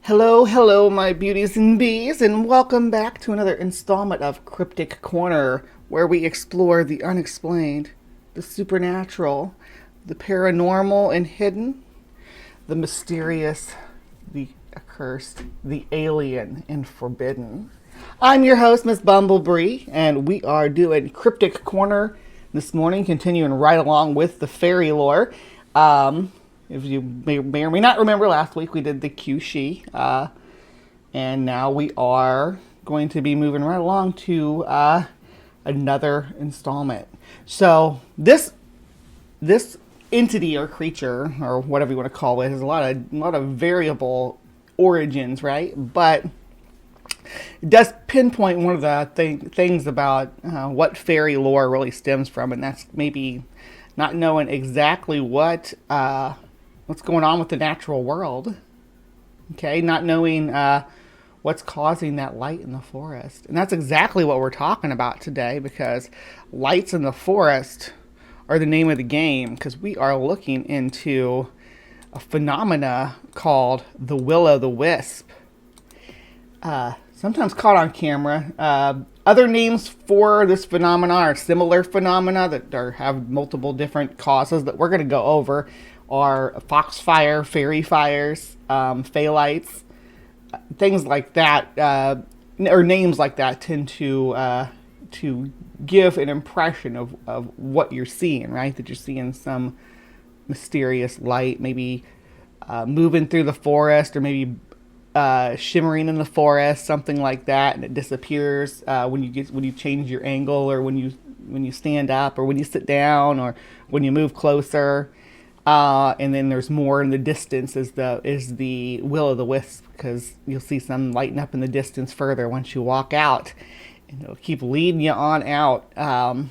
Hello, hello, my beauties and bees, and welcome back to another installment of Cryptic Corner, where we explore the unexplained, the supernatural, the paranormal and hidden, the mysterious, the accursed, the alien and forbidden. I'm your host, Miss Bumblebee, and we are doing Cryptic Corner this morning, continuing right along with the fairy lore. If you may or may not remember, last week we did the Q-She, and now we are going to be moving right along to another installment. So this entity or creature or whatever you want to call it has a lot of variable origins, right? But it does pinpoint one of the things about what fairy lore really stems from, and that's maybe not knowing exactly what's going on with the natural world. Okay, not knowing what's causing that light in the forest. And that's exactly what we're talking about today, because lights in the forest are the name of the game, because we are looking into a phenomena called the will-o'-the-wisp. Sometimes caught on camera. Other names for this phenomena are similar phenomena that have multiple different causes that we're going to go over are foxfire, fairy fires, phalites, things like that, or names like that tend to give an impression of what you're seeing, right? That you're seeing some mysterious light, maybe moving through the forest, or maybe shimmering in the forest, something like that, and it disappears when you change your angle, or when you stand up, or when you sit down, or when you move closer. And then there's more in the distance is the will-o'-the-wisp, because you'll see some lighten up in the distance further once you walk out, and it'll keep leading you on out. Now,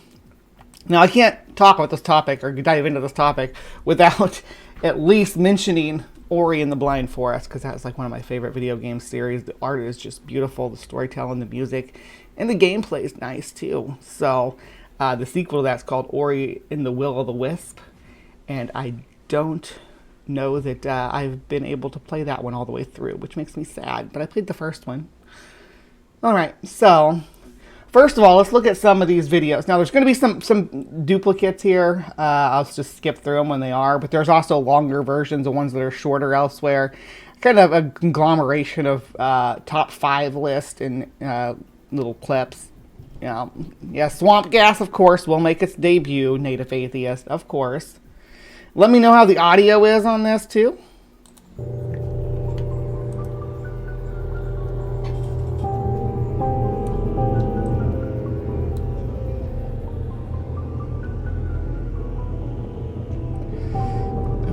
I can't talk about this topic or dive into this topic without at least mentioning Ori and the Blind Forest, because that's like one of my favorite video game series. The art is just beautiful, the storytelling, the music, and the gameplay is nice too. So the sequel to that's called Ori and the Will-o'-the-Wisp, and I don't know that I've been able to play that one all the way through, which makes me sad, but I played the first one. Alright, so first of all, let's look at some of these videos. Now, there's going to be some duplicates here. I'll just skip through them when they are, but there's also longer versions, the ones that are shorter elsewhere. Kind of a conglomeration of top 5 list and little clips. Yeah, Swamp Gas, of course, will make its debut. Native Atheist, of course. Let me know how the audio is on this, too.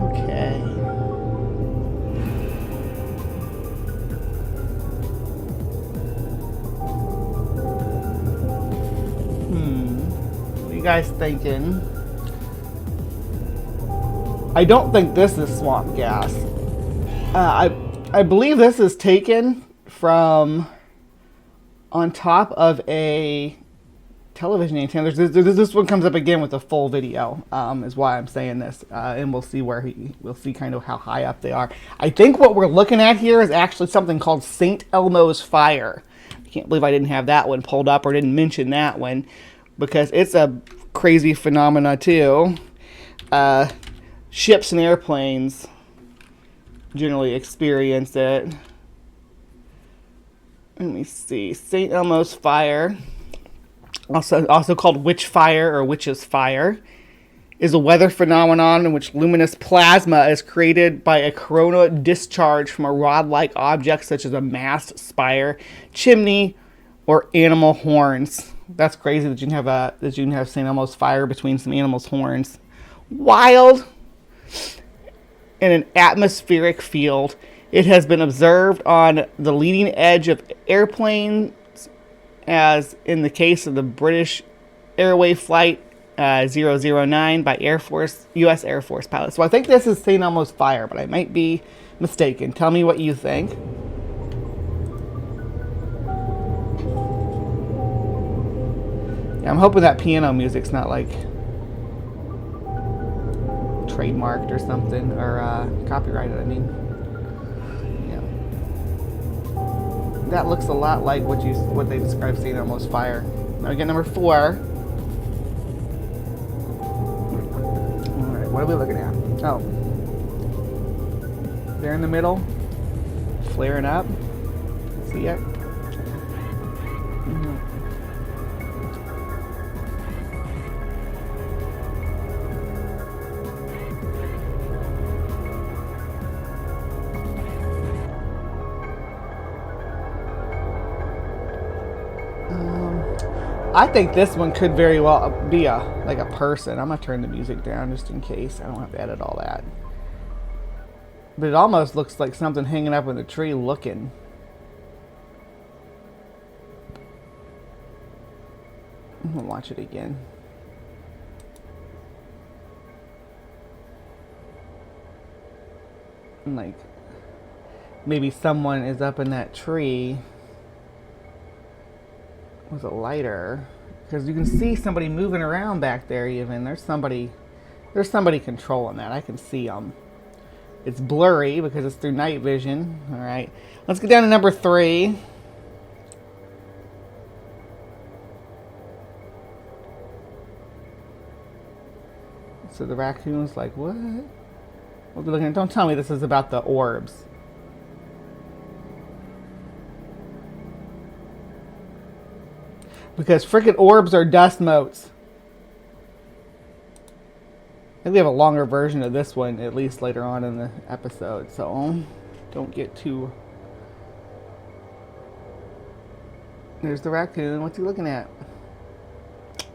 Okay. What are you guys thinking? I don't think this is swamp gas. I believe this is taken from on top of a television antenna. This one comes up again with a full video, is why I'm saying this, and we'll see kind of how high up they are. I think what we're looking at here is actually something called St. Elmo's Fire. I can't believe I didn't have that one pulled up or didn't mention that one, because it's a crazy phenomena too. Ships and airplanes generally experience it. Let me see. St. Elmo's Fire, also called witch fire or witch's fire, is a weather phenomenon in which luminous plasma is created by a coronal discharge from a rod-like object such as a mast, spire, chimney, or animal horns. That's crazy that you can have St. Elmo's Fire between some animals' horns. Wild. In an atmospheric field, it has been observed on the leading edge of airplanes, as in the case of the British Airway Flight 009 by U.S. Air Force pilots. So I think this is St. Elmo's Fire, but I might be mistaken. Tell me what you think. Yeah, I'm hoping that piano music's not like trademarked or something, or copyrighted, I mean. Yeah. that looks a lot like what they describe St. Elmo's fire. Now we get number 4. Alright, what are we looking at? Oh. There in the middle. Flaring up. See it? I think this one could very well be like a person. I'm gonna turn the music down just in case. I don't have to edit all that. But it almost looks like something hanging up in the tree looking. I'm gonna watch it again. And like maybe someone is up in that tree with a lighter, because you can see somebody moving around back there. Even there's somebody controlling that. I can see them. It's blurry because it's through night vision. All right, let's get down to number 3. So the raccoon's like, what? What are we looking at? Don't tell me this is about the orbs. Because frickin' orbs are dust motes. I think we have a longer version of this one, at least later on in the episode, so don't get too... There's the raccoon. What's he looking at?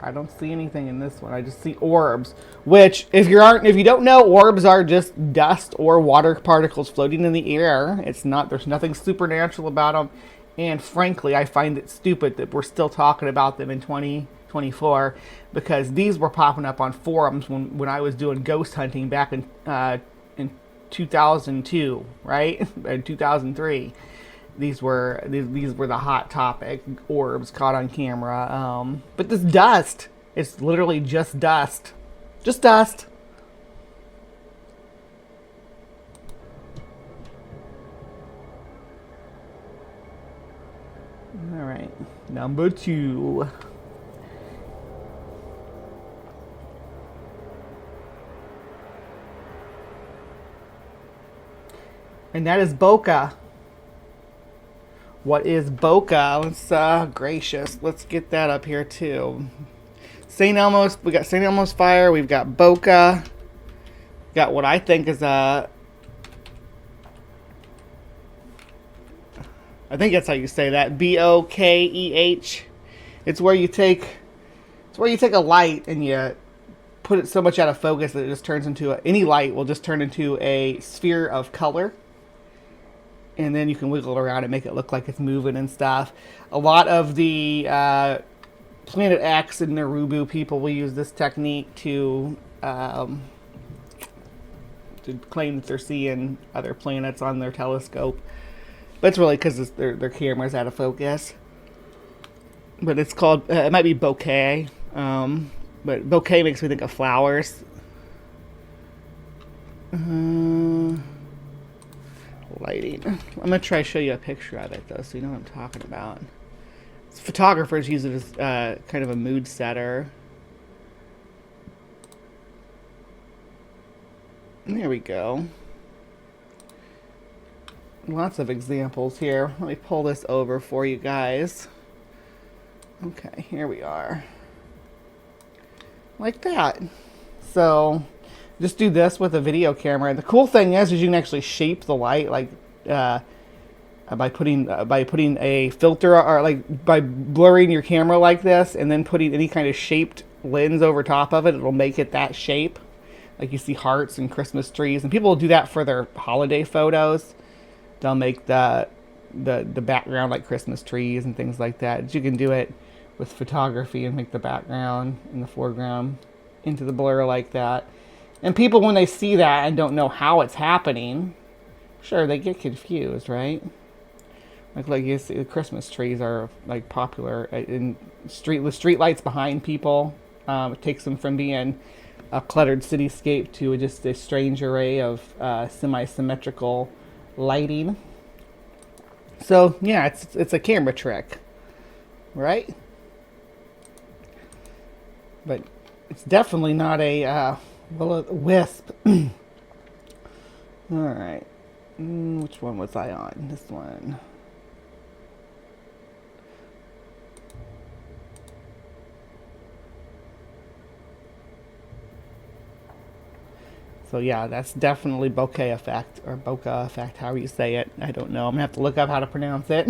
I don't see anything in this one. I just see orbs, which, if you don't know, orbs are just dust or water particles floating in the air. There's nothing supernatural about them. And frankly, I find it stupid that we're still talking about them in 2024, because these were popping up on forums when I was doing ghost hunting back in 2002, right? In 2003. These were the hot topic, orbs caught on camera. But this dust, it's literally just dust. Just dust. All right, number 2. And that is bokeh. What is bokeh? Let's gracious. Let's get that up here too. St. Elmo's. We got St. Elmo's fire. We've got bokeh. Got what I think is I think that's how you say that. B-O-K-E-H. It's where you take a light and you put it so much out of focus that it just turns into any light will just turn into a sphere of color. And then you can wiggle it around and make it look like it's moving and stuff. A lot of the Planet X and Narubu people will use this technique to claim that they're seeing other planets on their telescope. But it's really because their camera's out of focus. But it's called, it might be bokeh. But bokeh makes me think of flowers. Lighting. I'm going to try to show you a picture of it, though, so you know what I'm talking about. Photographers use it as kind of a mood setter. There we go. Lots of examples here. Let me pull this over for you guys. Okay, here we are. Like that. So just do this with a video camera. And the cool thing is you can actually shape the light, like by putting a filter, or like by blurring your camera like this and then putting any kind of shaped lens over top of it. It'll make it that shape. Like you see hearts and Christmas trees, and people will do that for their holiday photos. They'll make the background like Christmas trees and things like that. But you can do it with photography and make the background and the foreground into the blur like that. And people, when they see that and don't know how it's happening, sure, they get confused, right? Like you see, the Christmas trees are like popular in the street lights behind people. It takes them from being a cluttered cityscape to just a strange array of semi-symmetrical lighting. So yeah, it's a camera trick, right? But it's definitely not a wisp. All right, which one was I on? This one. So yeah, that's definitely bokeh effect, or bokeh effect, however you say it. I don't know. I'm gonna have to look up how to pronounce it.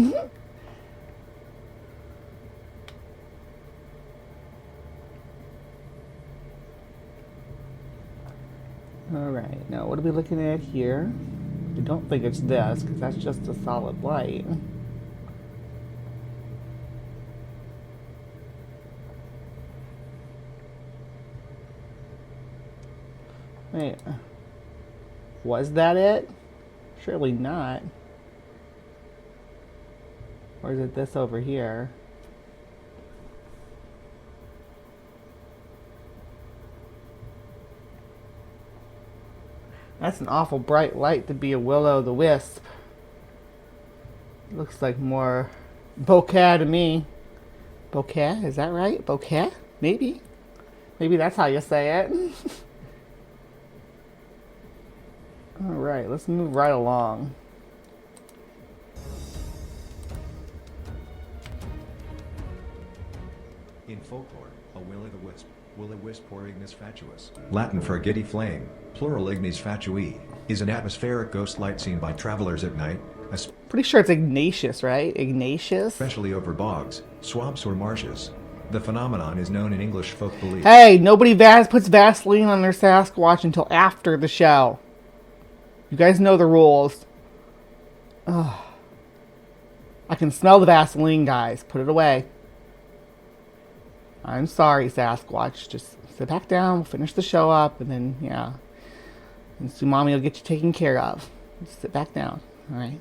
Alright, now what are we looking at here? I don't think it's this, because that's just a solid light. Wait, was that it? Surely not. Or is it this over here? That's an awful bright light to be a will-o'-the-wisp. Looks like more bokeh to me. Bokeh? Is that right? Bokeh? Maybe. Maybe that's how you say it. Alright, let's move right along. In folklore, a will-o'-the-wisp, will-o'-wisp or ignis fatuus, Latin for giddy flame, plural ignis fatui, is an atmospheric ghost light seen by travelers at night, pretty sure it's Ignatius, right? Ignatius? especially over bogs, swamps or marshes. The phenomenon is known in English folk belief. Hey, nobody puts Vaseline on their Sasquatch until after the show. You guys know the rules. Ugh. I can smell the Vaseline, guys. Put it away. I'm sorry, Sasquatch. Just sit back down, we'll finish the show up, and then, yeah. And Sumami will get you taken care of. Just sit back down. Alright.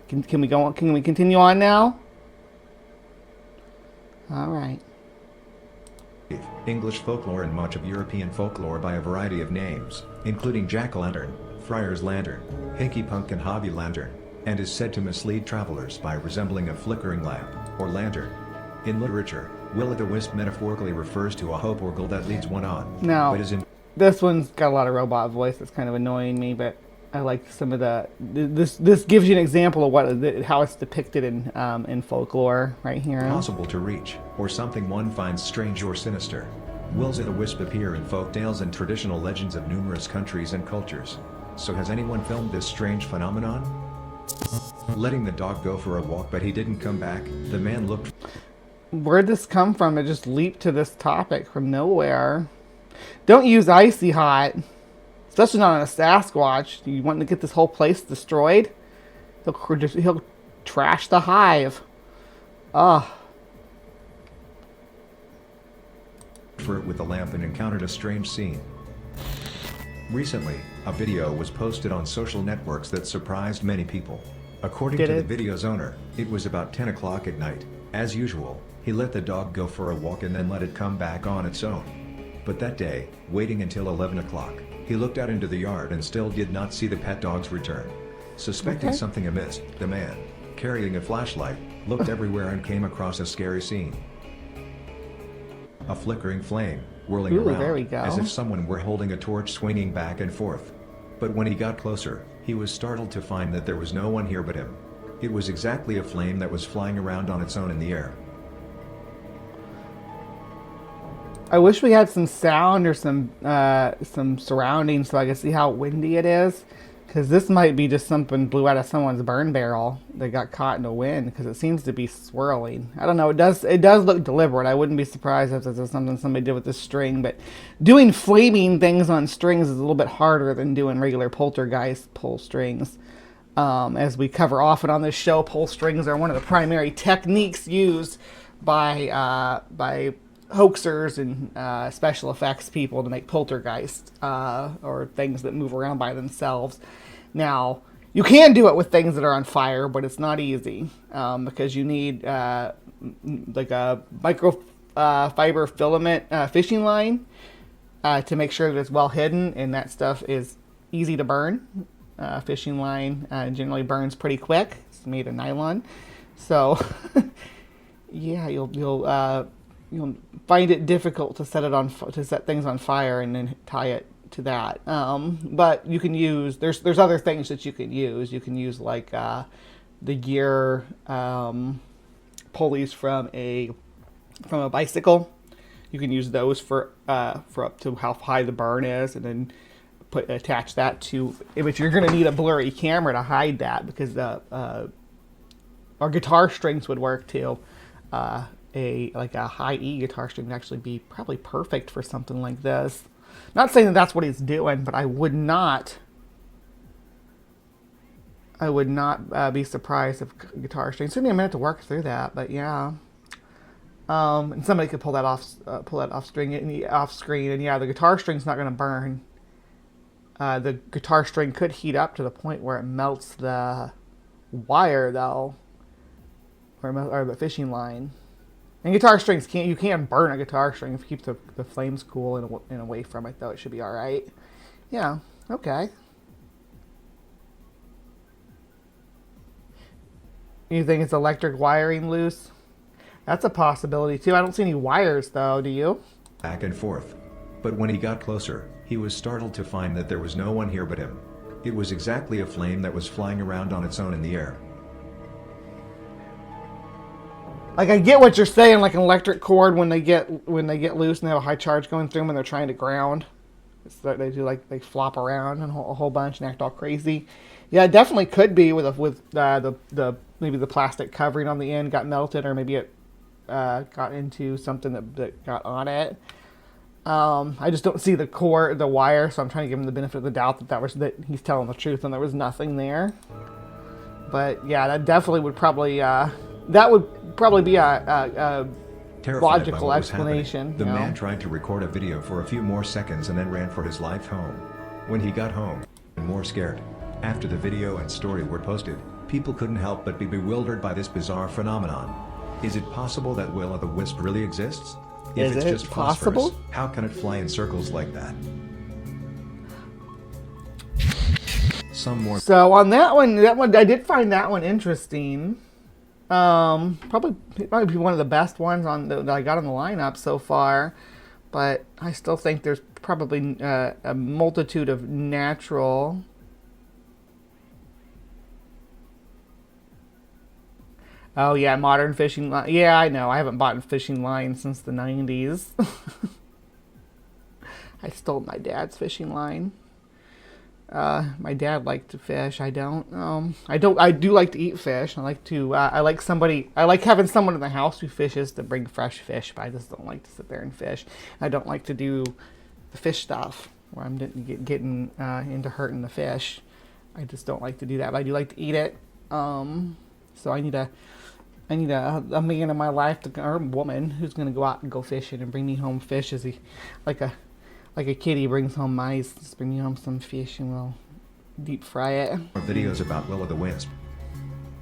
Can we go on? Can we continue on now? Alright. English folklore and much of European folklore by a variety of names, including jack-o'-lantern, friar's lantern, hinky-punk and hobby lantern, and is said to mislead travelers by resembling a flickering lamp, or lantern. In literature, will-o'-the-wisp metaphorically refers to a hope or goal that leads one on. Now, but is in this one's got a lot of robot voice that's kind of annoying me, but I like some of the... This gives you an example of how it's depicted in folklore right here. Impossible to reach, or something one finds strange or sinister. Will-o'-the-wisp appear in folk tales and traditional legends of numerous countries and cultures. So has anyone filmed this strange phenomenon? Letting the dog go for a walk but he didn't come back, the man looked... Where'd this come from? It just leaped to this topic from nowhere. Don't use icy hot. Especially not on a Sasquatch. You want to get this whole place destroyed? He'll trash the hive. Ugh. For it with a lamp and encountered a strange scene. Recently, a video was posted on social networks that surprised many people. According to the video's owner, it was about 10 o'clock at night. As usual, he let the dog go for a walk and then let it come back on its own. But that day, waiting until 11 o'clock, he looked out into the yard and still did not see the pet dog's return. Suspecting something amiss, the man, carrying a flashlight, looked everywhere and came across a scary scene. A flickering flame, whirling around, there we go. as if someone were holding a torch swinging back and forth. But when he got closer, he was startled to find that there was no one here but him. It was exactly a flame that was flying around on its own in the air. I wish we had some sound or some surroundings so I could see how windy it is. Because this might be just something blew out of someone's burn barrel that got caught in the wind. Because it seems to be swirling. I don't know. It does look deliberate. I wouldn't be surprised if this is something somebody did with this string. But doing flaming things on strings is a little bit harder than doing regular poltergeist pull strings. As we cover often on this show, pull strings are one of the primary techniques used by hoaxers and special effects people to make poltergeist or things that move around by themselves. Now, you can do it with things that are on fire, but it's not easy because you need like a microfiber filament fishing line to make sure that it's well hidden and that stuff is easy to burn. fishing line generally burns pretty quick. It's made of nylon, so yeah, you'll find it difficult to set things on fire and then tie it to that. But you can use there's other things that you can use. You can use like the gear pulleys from a bicycle. You can use those for up to how high the burn is, and then attach that to. But you're going to need a blurry camera to hide that, because our guitar strings would work too. A high E guitar string would actually be probably perfect for something like this. Not saying that that's what he's doing, but I would not be surprised if guitar strings. It took me a minute to work through that, but yeah. And somebody could pull that off screen, and yeah, the guitar string's not going to burn. The guitar string could heat up to the point where it melts the wire, though, or the fishing line. And guitar strings you can't burn a guitar string if you keep the flames cool and away from it, though. It should be all right. Yeah. Okay. You think it's electric wiring loose? That's a possibility too. I don't see any wires though, do you? Back and forth. But when he got closer, he was startled to find that there was no one here but him. It was exactly a flame that was flying around on its own in the air. Like, I get what you're saying, like an electric cord when they get loose and they have a high charge going through them and they're trying to ground. So they do, like, they flop around and a whole bunch and act all crazy. Yeah, it definitely could be with the maybe the plastic covering on the end got melted, or maybe it got into something that got on it. I just don't see the wire, so I'm trying to give him the benefit of the doubt that he's telling the truth and there was nothing there. But yeah, that definitely would probably be a logical explanation. The man tried to record a video for a few more seconds and then ran for his life home. When he got home, more scared. After the video and story were posted, people couldn't help but be bewildered by this bizarre phenomenon. Is it possible that Will-o'-the-Wisp really exists? If it's just phosphorus, how can it fly in circles like that? So on that one, I did find that one interesting. Probably it might be one of the best ones that I got on the lineup so far, but I still think there's probably a multitude of natural. Oh yeah, modern fishing line. Yeah, I know. I haven't bought a fishing line since the 90s. I stole my dad's fishing line. My dad liked to fish. I don't. I do like to eat fish. I like having someone in the house who fishes to bring fresh fish, but I just don't like to sit there and fish. I don't like to do the fish stuff where I'm getting into hurting the fish. I just don't like to do that, but I do like to eat it. So I need a man in my life, or a woman, who's going to go out and go fishing and bring me home fish, like a kitty brings home mice. Just bring me home some fish and we'll deep fry it. Videos about Will-o'-the-Wisp.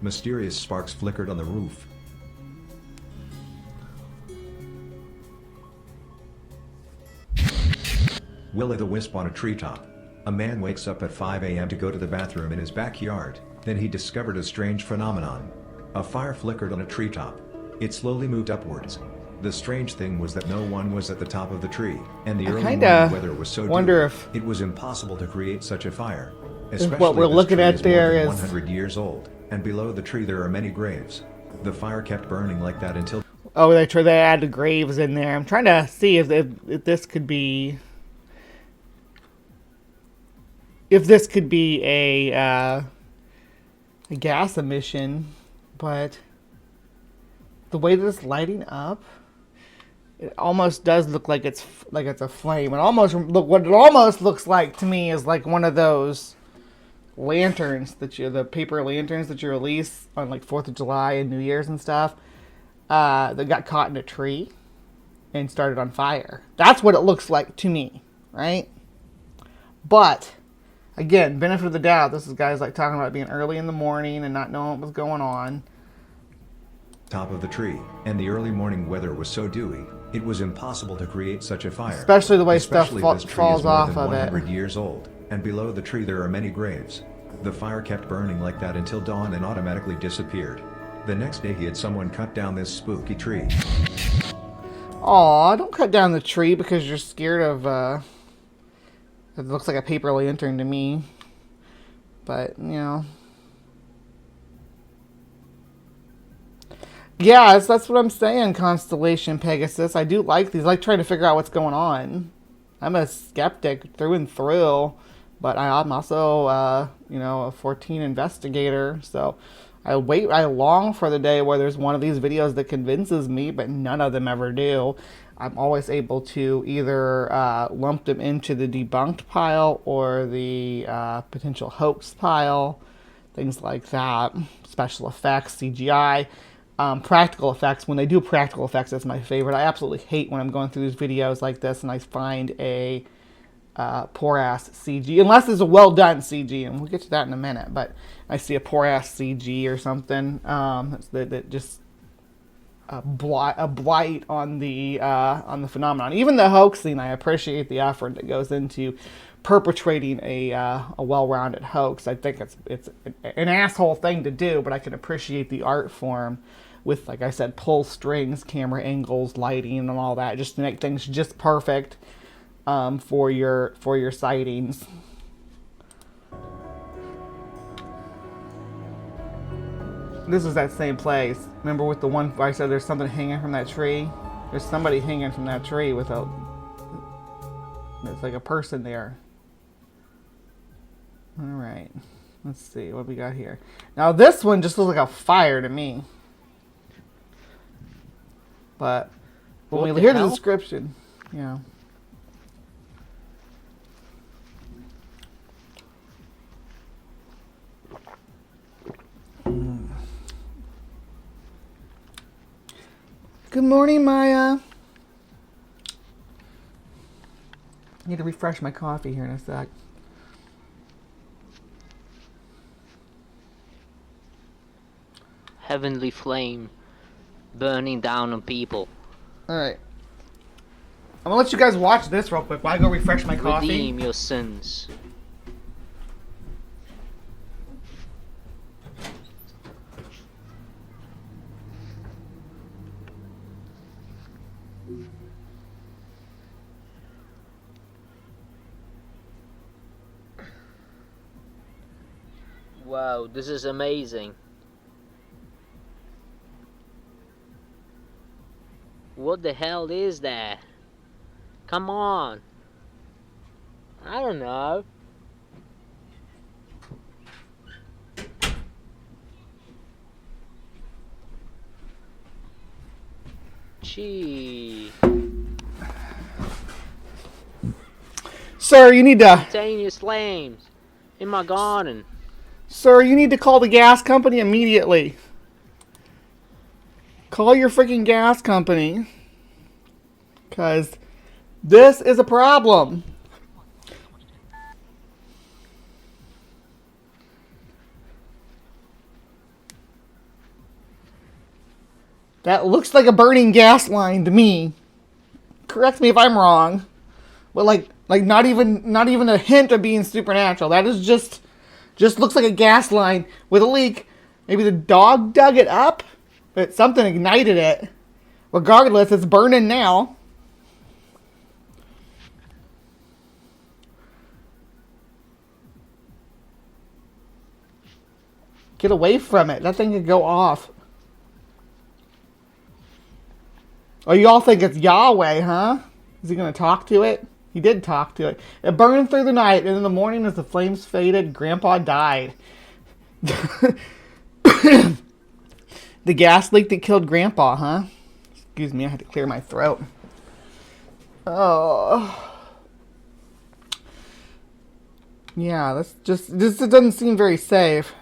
Mysterious sparks flickered on the roof. Will-o'-the-Wisp on a treetop. A man wakes up at 5 a.m. to go to the bathroom in his backyard. Then he discovered a strange phenomenon. A fire flickered on a treetop. It slowly moved upwards. The strange thing was that no one was at the top of the tree, and the early morning weather was so dewy, it was impossible to create such a fire. Especially what we're looking at there is 100 years old, and below the tree there are many graves. The fire kept burning like that until... Oh, they add the graves in there. I'm trying to see if this could be... If this could be a gas emission, but the way that it's lighting up, it almost does look like it's a flame. What it almost looks like to me is like one of those lanterns the paper lanterns that you release on like 4th of July and New Year's and stuff, that got caught in a tree and started on fire. That's what it looks like to me, right? But again, benefit of the doubt. This is guys like talking about being early in the morning and not knowing what was going on. Top of the tree, and the early morning weather was so dewy, it was impossible to create such a fire. Especially the way stuff falls off of it. 100 years old, and below the tree there are many graves. The fire kept burning like that until dawn and automatically disappeared. The next day he had someone cut down this spooky tree. Aw, don't cut down the tree because you're scared of, it looks like a paper lantern to me. But, you know. Yeah, that's what I'm saying, Constellation Pegasus. I do like these. I like trying to figure out what's going on. I'm a skeptic through and through. But I'm also, you know, a 14 investigator. So I long for the day where there's one of these videos that convinces me, but none of them ever do. I'm always able to either lump them into the debunked pile or the potential hoax pile, things like that. Special effects, CGI, practical effects. When they do practical effects, that's my favorite. I absolutely hate when I'm going through these videos like this and I find a poor ass CG, unless it's a well done CG, and we'll get to that in a minute. But I see a poor ass CG or something that just a blight on the phenomenon. Even the hoaxing, I appreciate the effort that goes into perpetrating a well-rounded hoax. I think it's an asshole thing to do, but I can appreciate the art form with, like I said, pull strings, camera angles, lighting, and all that, just to make things just perfect. For your sightings. This is that same place. Remember with the one where I said there's something hanging from that tree? There's somebody hanging from that tree with a... It's like a person there. Alright. Let's see what we got here. Now this one just looks like a fire to me. But when we hear the description... Yeah. Good morning, Maya. I need to refresh my coffee here in a sec. Heavenly flame burning down on people. Alright. I'm gonna let you guys watch this real quick while I go refresh my coffee. Redeem your sins. Wow, this is amazing. What the hell is that? Come on. I don't know. Gee. Sir, you need to... Spontaneous flames in my garden. Sir, you need to call the gas company immediately. Call your freaking gas company. Because this is a problem. That looks like a burning gas line to me. Correct me if I'm wrong. But like not even a hint of being supernatural. That is just looks like a gas line with a leak. Maybe the dog dug it up, but something ignited it. Regardless, it's burning now. Get away from it. That thing could go off. Oh, you all think it's Yahweh, huh? Is he going to talk to it? He did talk to it. It burned through the night, and in the morning as the flames faded, Grandpa died. The gas leak that killed Grandpa, huh? Excuse me, I had to clear my throat. Oh. Yeah, that's just... This doesn't seem very safe.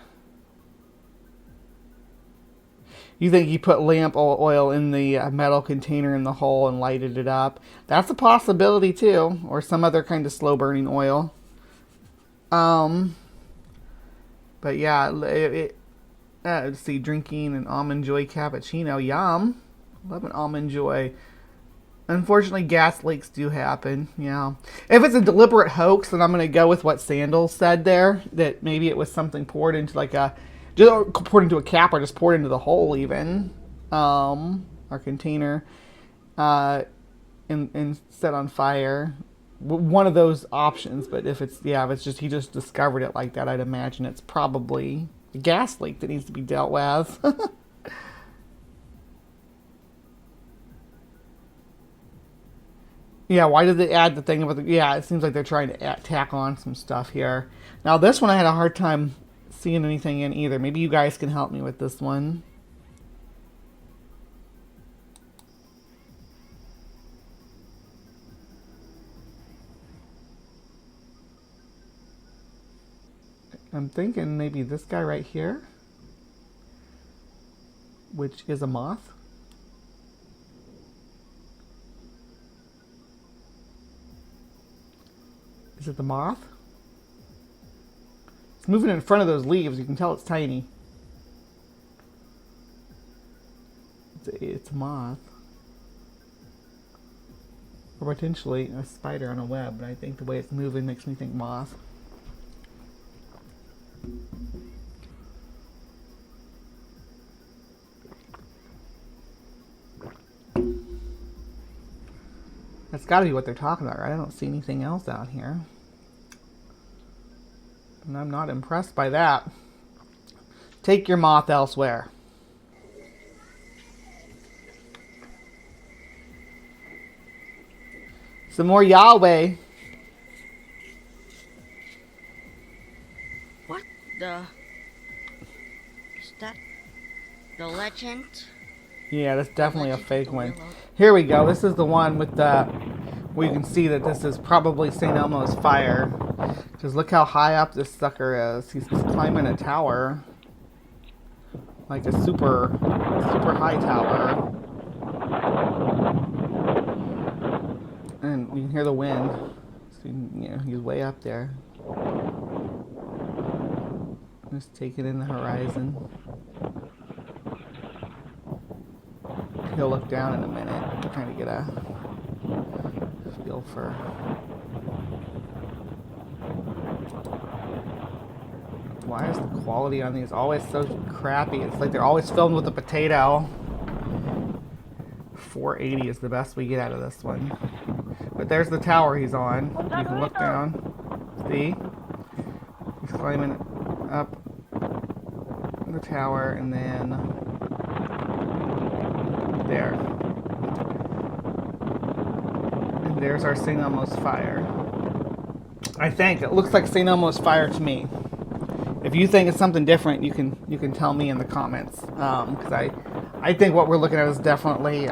You think he put lamp oil in the metal container in the hole and lighted it up? That's a possibility too, or some other kind of slow burning oil. But yeah, let's see, drinking an almond joy cappuccino, yum. Love an almond joy Unfortunately, gas leaks do happen. Yeah. If it's a deliberate hoax, then I'm going to go with what Sandal said there. That maybe it was something poured into like just poured into a cap or just poured into the hole even, our container, and set on fire. One of those options. But if it's just he just discovered it like that, I'd imagine it's probably a gas leak that needs to be dealt with. Yeah, why did they add the thing about the... Yeah, it seems like they're trying to tack on some stuff here. Now, this one I had a hard time seeing anything in either. Maybe you guys can help me with this one. I'm thinking maybe this guy right here, which is a moth. Is it the moth? It's moving in front of those leaves. You can tell it's tiny. It's a moth. Or potentially a spider on a web, but I think the way it's moving makes me think moth. That's got to be what they're talking about, right? I don't see anything else out here. And I'm not impressed by that. Take your moth elsewhere. Some more Yahweh. What the... Is that the legend? Yeah, that's definitely a fake one. Here we go. This is the one with the... We can see that this is probably St. Elmo's fire. Because look how high up this sucker is. He's climbing a tower. Like a super high tower. And you can hear the wind. So, he's way up there. Just taking in the horizon. He'll look down in a minute. I'm trying to get a feel for... Why is the quality on these always so crappy? It's like they're always filmed with a potato. 480 is the best we get out of this one. But there's the tower he's on. You can look down. See? He's climbing up the tower and then there. And there's our St. Elmo's fire. I think it looks like St. Elmo's fire to me. If you think it's something different, you can tell me in the comments. Because I think what we're looking at is definitely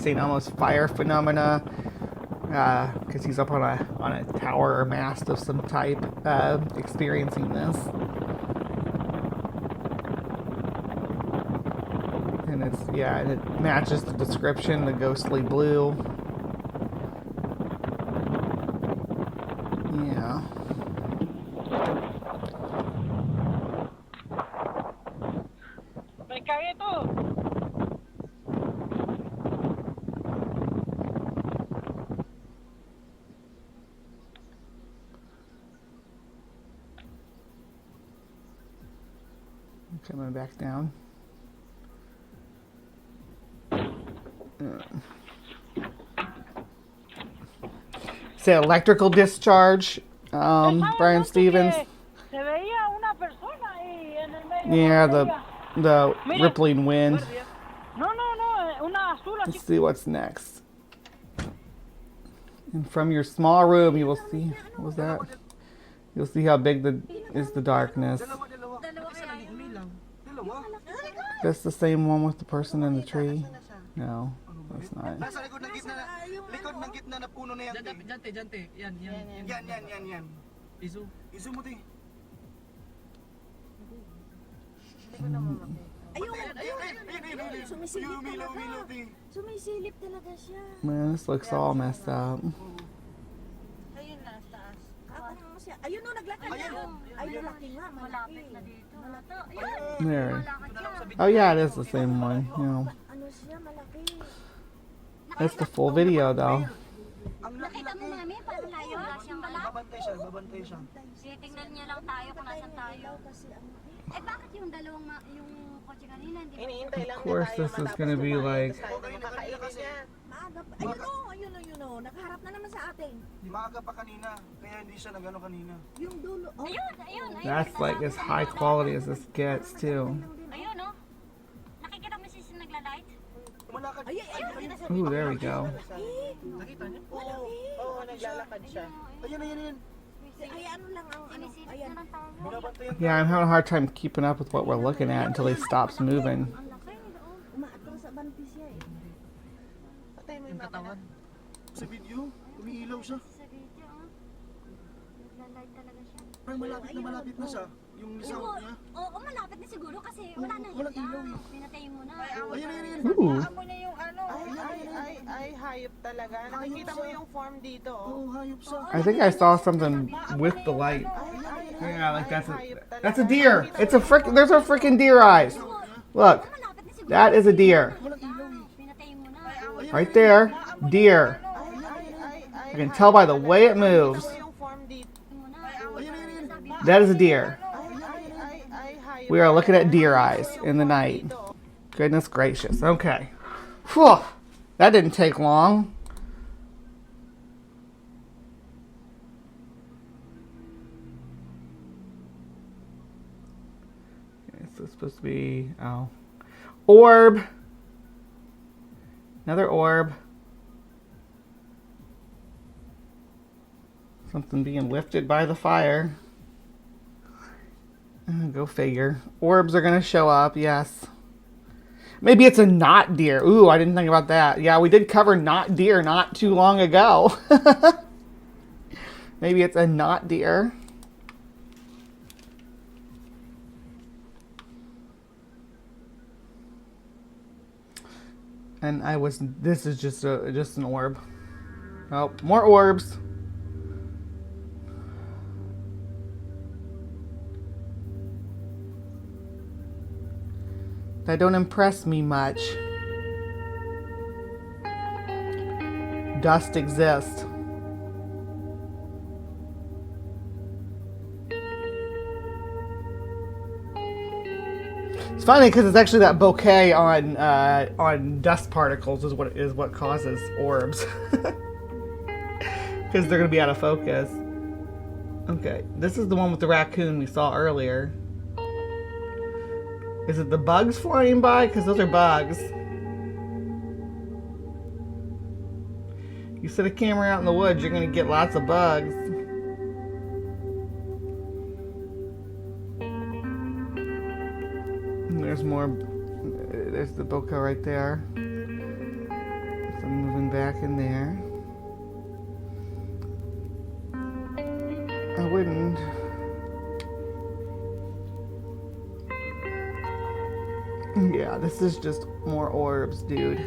St. Elmo's fire phenomena. Because he's up on a tower or mast of some type, experiencing this. And and it matches the description, the ghostly blue. Yeah. Coming back down. Say electrical discharge, Brian Stevens. Yeah, the rippling wind. Let's see what's next. And from your small room, you will see. What was that? You'll see how big is the darkness. That's the same one with the person in the tree? No, that's not. Nasa likod ng gitna na puno na yan. Jante. Yan. Izo mo, ti. Ayun. Sumisilip talaga siya. Man, this looks all messed up. Ayun na, taas. Ayun no, naglakad na. Ayun, malaki nga, malapit na dito. There. Oh yeah, it is the same one. Ano siya, malaki. That's the full video though. Ang Nakita mo, laki-laki. mami, parang layo. Yung balat. Babantay siya, babantay siya. Titingnan niya lang tayo kung nasan tayo. Eh, bakit yung dalawang yung kotse kanina? Hindi ba? Hinihintay lang Of course, this is gonna be like Makakainin niya. Maaga pa. Ayun o, ayun o. Nakaharap na naman sa atin. Maaga pa kanina, kaya hindi siya nagano kanina. Yung dulo. Oh, Ayun, ayun, ayun. that's like as high quality as this gets too. Ayun, no? Nakikita mo si nagla-light? Kumalakad. ay, ay, ay. Ooh, there we go. Nakita niyo? Oo, naglalakad siya. Ayan, ayan, ayan. Ay, ano lang ang ano. Sinisilip Ayan. na ng tao. Binabantayan. Yeah, I'm having a hard time keeping up with what we're looking at until he stops moving. Ang laki, oh. Umaatras sa bantis siya eh. Patay mo yung katawan. Sa video, umiilaw siya. Sa video, oh. Nagla-light talaga siya. Parang malapit na siya. Yung sound niya. Oo, malapit na siguro kasi wala nang Walang ilaw eh. Pinatay mo na. Ayan, ayan, ayan. Ooh. Ay, hayop talaga. Nakikita mo yung form dito. Oo, hayop siya. I think I saw something with the light. Yeah, like that's a deer. It's a frick. There's a freaking deer eyes. Look, Malapit na siguro. that is a deer. Walang ilaw eh. Pinatay mo na. Right there, deer. I can tell by the way it moves. Yung form dito. Ayan, ayan, ayan. That is a deer. Ay, hayop. We are looking at deer eyes in the night. Goodness gracious. Okay. Whew. That didn't take long. Okay, so it's supposed to be, oh. Orb. Another orb. Something being lifted by the fire. Go figure. Orbs are going to show up, yes. Maybe it's a not deer. Ooh, I didn't think about that. Yeah, we did cover not deer not too long ago. Maybe it's a not deer. And this is just an orb. Oh, more orbs. That don't impress me much. Dust exists. It's funny because it's actually that bouquet on dust particles is what causes orbs. Because they're gonna be out of focus. Okay, this is the one with the raccoon we saw earlier. Is it the bugs flying by? Because those are bugs. You set a camera out in the woods, you're going to get lots of bugs. And there's more. There's the bokeh right there. So I'm moving back in there. I wouldn't. Yeah, this is just more orbs, dude.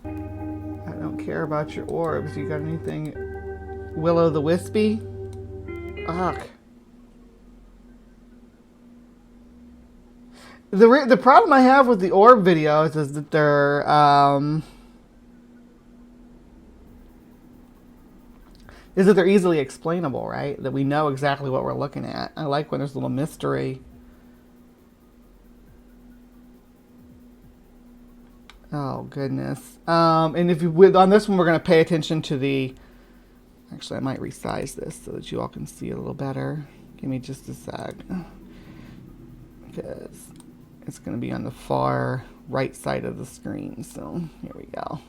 I don't care about your orbs. You got anything? Willow the Wispy? Ugh. The problem I have with the orb videos is that they're easily explainable, right? That we know exactly what we're looking at. I like when there's a little mystery. Oh goodness. And if you on this one, we're going to pay attention to the. Actually, I might resize this so that you all can see it a little better. Give me just a sec, because it's going to be on the far right side of the screen. So here we go.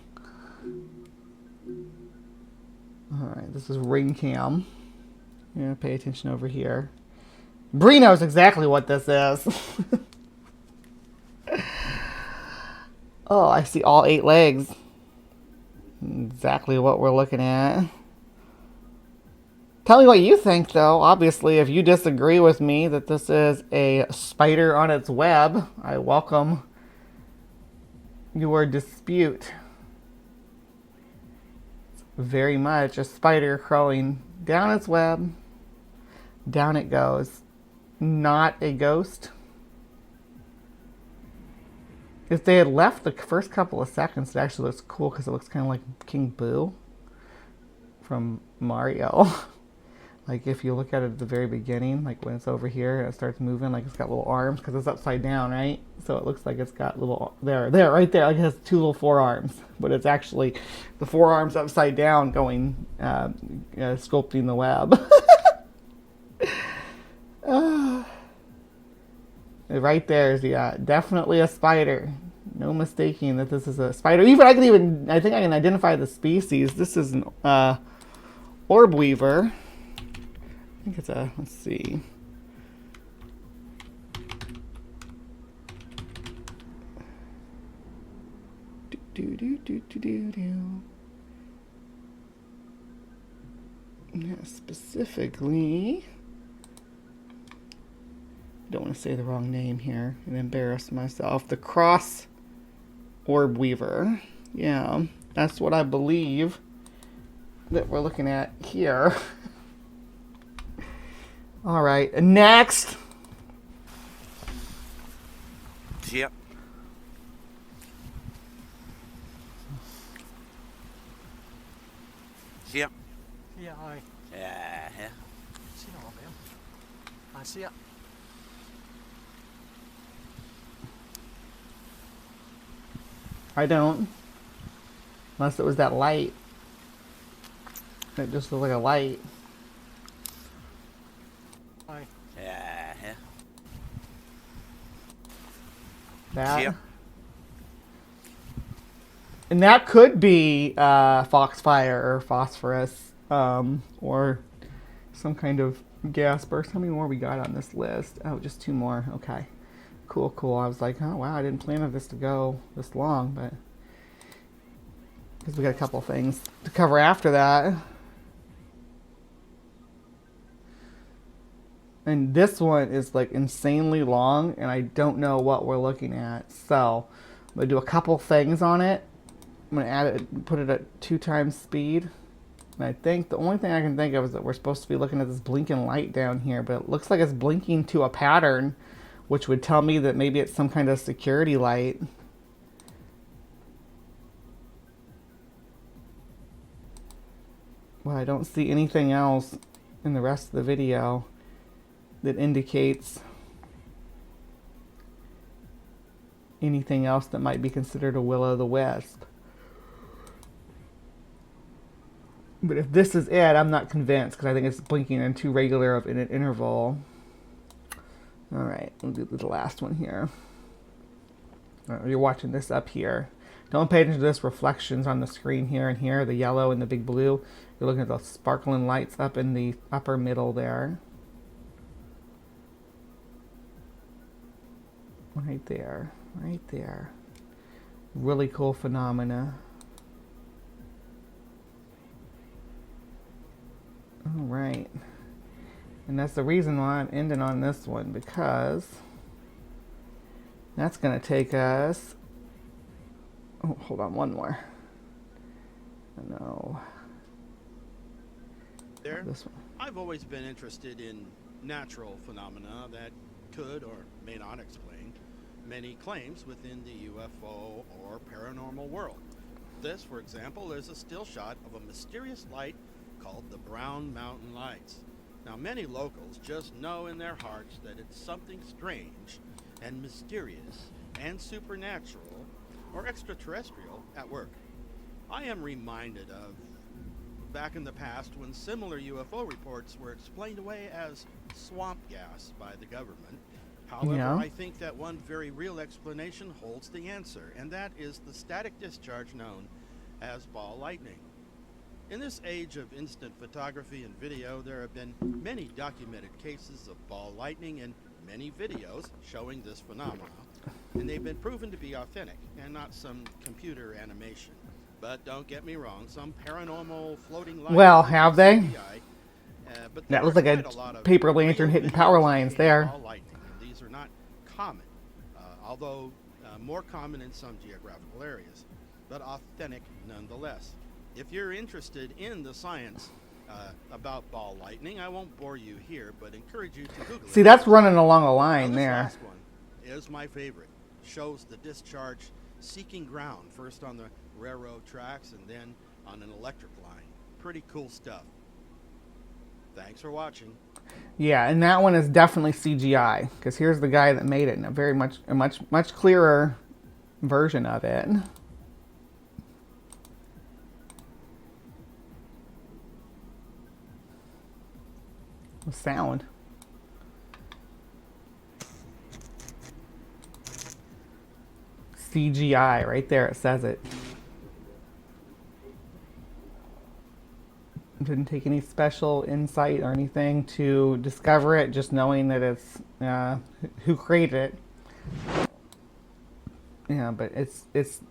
All right, this is ring cam. You're going to pay attention over here. Bree knows exactly what this is. Oh, I see all 8 legs. Exactly what we're looking at. Tell me what you think, though. Obviously, if you disagree with me that this is a spider on its web, I welcome your dispute. It's very much a spider crawling down its web. Down it goes. Not a ghost. If they had left the first couple of seconds, it actually looks cool because it looks kind of like King Boo from Mario. Like if you look at it at the very beginning, like when it's over here and it starts moving, like it's got little arms because it's upside down, right? So it looks like it's got little, there, right there, like it has two little forearms, but it's actually the forearms upside down going, sculpting the web. Right there is definitely a spider. No mistaking that this is a spider. I think I can identify the species. This is an orb weaver. I think it's let's see. Yeah, specifically, don't want to say the wrong name here and embarrass myself. The cross orb weaver. Yeah, that's what I believe that we're looking at here. All right, next. Yep. Siap. Iya, ay. Ya. Sino ba kayo? Siya. I don't. Unless it was that light. It just looked like a light. Ay. Ya. That. Yep. And that could be foxfire or phosphorus, or some kind of gas burst. How many more we got on this list? Oh, just 2 more. Okay. Cool. I was like, oh wow, I didn't plan for this to go this long, but because we got a couple things to cover after that. And this one is like insanely long, and I don't know what we're looking at. So I'm gonna do a couple things on it. I'm gonna add it, put it at 2 times speed. And I think the only thing I can think of is that we're supposed to be looking at this blinking light down here, but it looks like it's blinking to a pattern, which would tell me that maybe it's some kind of security light. Well, I don't see anything else in the rest of the video that indicates anything else that might be considered a will-o'-the-wisp. But if this is it, I'm not convinced because I think it's blinking in too regular of an interval. All right, we'll do the last one here. You're watching this up here. Don't pay attention to this reflections on the screen here and here, the yellow and the big blue. You're looking at the sparkling lights up in the upper middle there. Right there, right there. Really cool phenomena. All right. And that's the reason why I'm ending on this one, because that's going to take us... Oh, hold on, one more. No. This one. I've always been interested in natural phenomena that could or may not explain many claims within the UFO or paranormal world. This, for example, is a still shot of a mysterious light called the Brown Mountain Lights. Now, many locals just know in their hearts that it's something strange and mysterious and supernatural or extraterrestrial at work. I am reminded of back in the past when similar UFO reports were explained away as swamp gas by the government. However, Yeah. I think that one very real explanation holds the answer, and that is the static discharge known as ball lightning. In this age of instant photography and video, there have been many documented cases of ball lightning and many videos showing this phenomenon, and they've been proven to be authentic and not some computer animation. But don't get me wrong, some paranormal floating lights... Well, have they? But That looks like a paper lantern hitting power lines there. These are not common, although more common in some geographical areas, but authentic nonetheless. If you're interested in the science about ball lightning, I won't bore you here, but encourage you to Google it. See, that's running along a line This there. last one is my favorite. shows the discharge seeking ground, first on the railroad tracks and then on an electric line. Pretty cool stuff. Thanks for watching. Yeah, and that one is definitely CGI, because here's the guy that made it in a much clearer version of it. The sound. CGI, right there, it says it. Didn't take any special insight or anything to discover it, just knowing that it's who created it. Yeah, but it's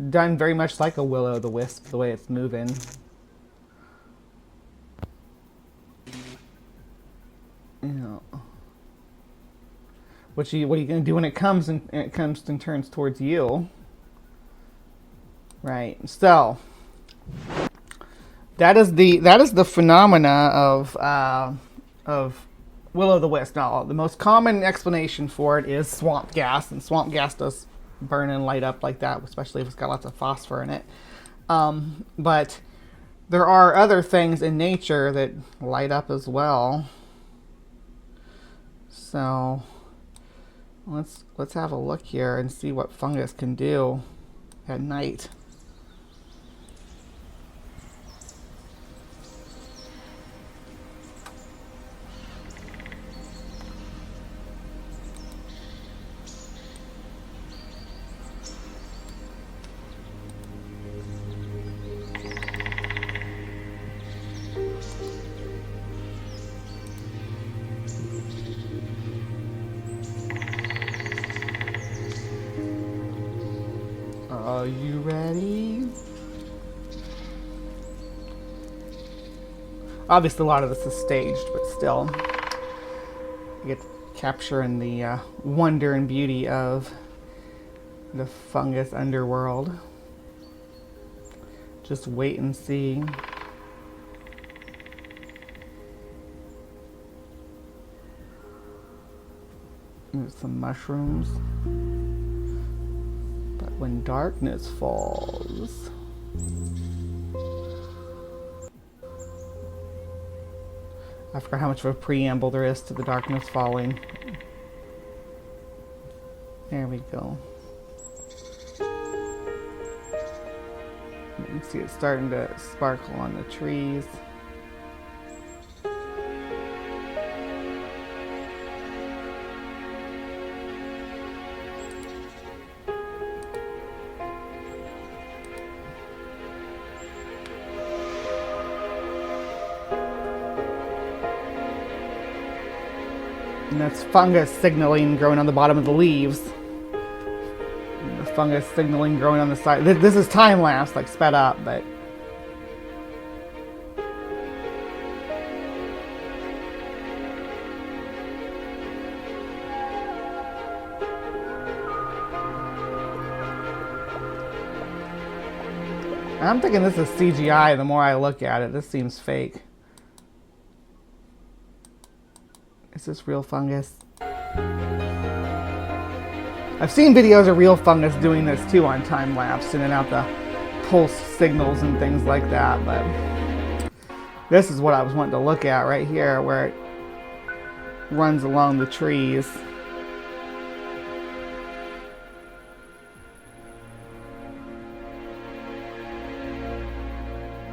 done very much like a will-o'-the-wisp, the way it's moving. Yeah. What are you gonna do when it comes and turns towards you? Right. So that is the phenomena of will-o'-the-wisp. Now, the most common explanation for it is swamp gas, and swamp gas does burn and light up like that, especially if it's got lots of phosphor in it. But there are other things in nature that light up as well. So let's have a look here and see what fungus can do at night. Are you ready? Obviously, a lot of this is staged, but still, you get capturing the wonder and beauty of the fungus underworld. Just wait and see. There's some mushrooms. But when darkness falls, I forgot how much of a preamble there is to the darkness falling. There we go. You can see it starting to sparkle on the trees. And that's fungus signaling growing on the bottom of the leaves. And the fungus signaling growing on the side. This is time lapse, like sped up, but I'm thinking this is CGI the more I look at it. This seems fake. Is this real fungus? I've seen videos of real fungus doing this too on time lapse, sending out the pulse signals and things like that, but this is what I was wanting to look at right here, where it runs along the trees.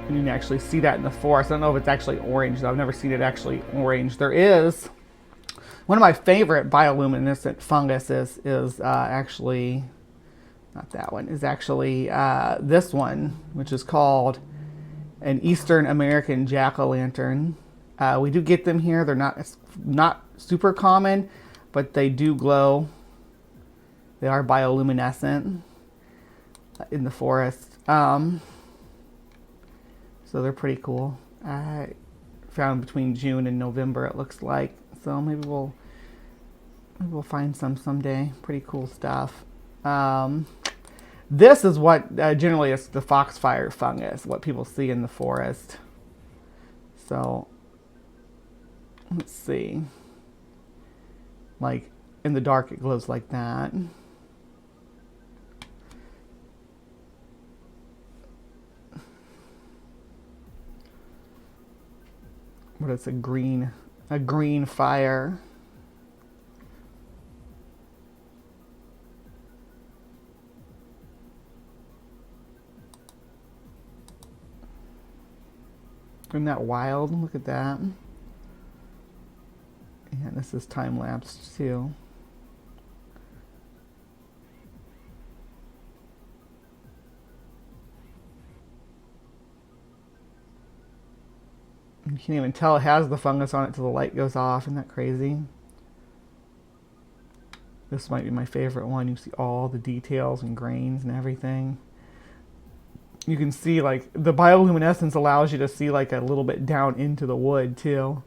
You can actually see that in the forest. I don't know if it's actually orange, though. I've never seen it actually orange. There is one of my favorite bioluminescent fungus is actually, not that one, is actually this one, which is called an Eastern American jack-o'-lantern. We do get them here. They're not super common, but they do glow. They are bioluminescent in the forest. So they're pretty cool. Found between June and November, it looks like. So maybe we'll find some someday. Pretty cool stuff. This is what generally is the foxfire fungus, what people see in the forest. So let's see. Like in the dark, it glows like that. But it's a green fire. Isn't that wild? Look at that. And this is time lapsed too. You can't even tell it has the fungus on it till the light goes off. Isn't that crazy? This might be my favorite one. You see all the details and grains and everything. You can see like the bioluminescence allows you to see like a little bit down into the wood too.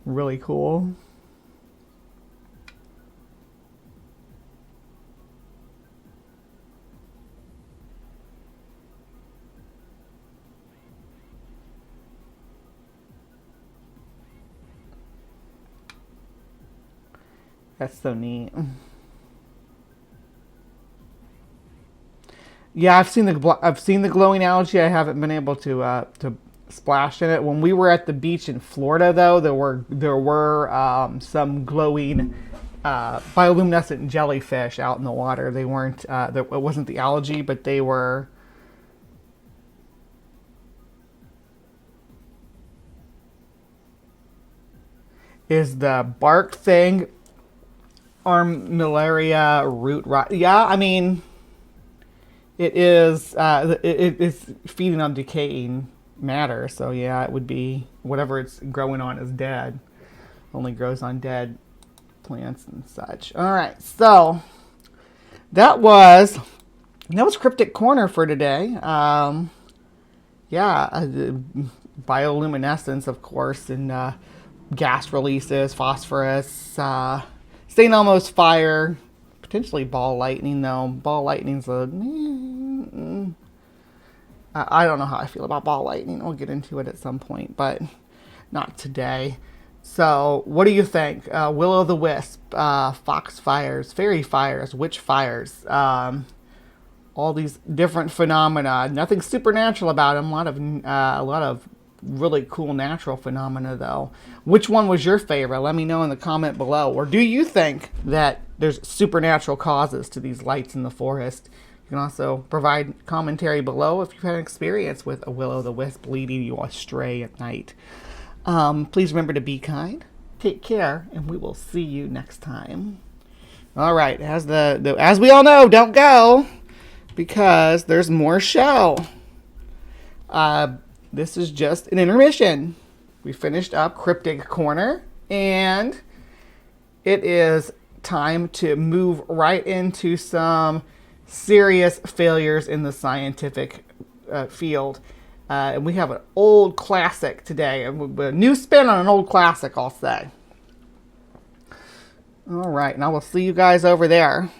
Really cool. That's so neat. Yeah, I've seen the glowing algae. I haven't been able to splash in it. When we were at the beach in Florida, though, there were some glowing bioluminescent jellyfish out in the water. They weren't. It wasn't the algae, but they were. Is the bark thing Armillaria root rot? Yeah, I mean. It is feeding on decaying matter, so yeah, it would be whatever it's growing on is dead. Only grows on dead plants and such. All right, so that was Cryptic Corner for today. Bioluminescence, of course, and gas releases, phosphorus, St. Elmo's fire. Potentially ball lightning, though. Ball lightning's I don't know how I feel about ball lightning. We'll get into it at some point, but not today. So, what do you think? Will-o'-the-wisp, fox fires, fairy fires, witch fires, all these different phenomena. Nothing supernatural about them. A lot of really cool natural phenomena, though. Which one was your favorite? Let me know in the comment below. Or do you think that there's supernatural causes to these lights in the forest? You can also provide commentary below if you've had an experience with a will-o'-the-wisp leading you astray at night. Please remember to be kind, take care, and we will see you next time. All right, as we all know, don't go because there's more show. This is just an intermission. We finished up Cryptic Corner, and it is time to move right into some serious failures in the scientific field. And we have an old classic today, a new spin on an old classic, I'll say. All right, and I will see you guys over there.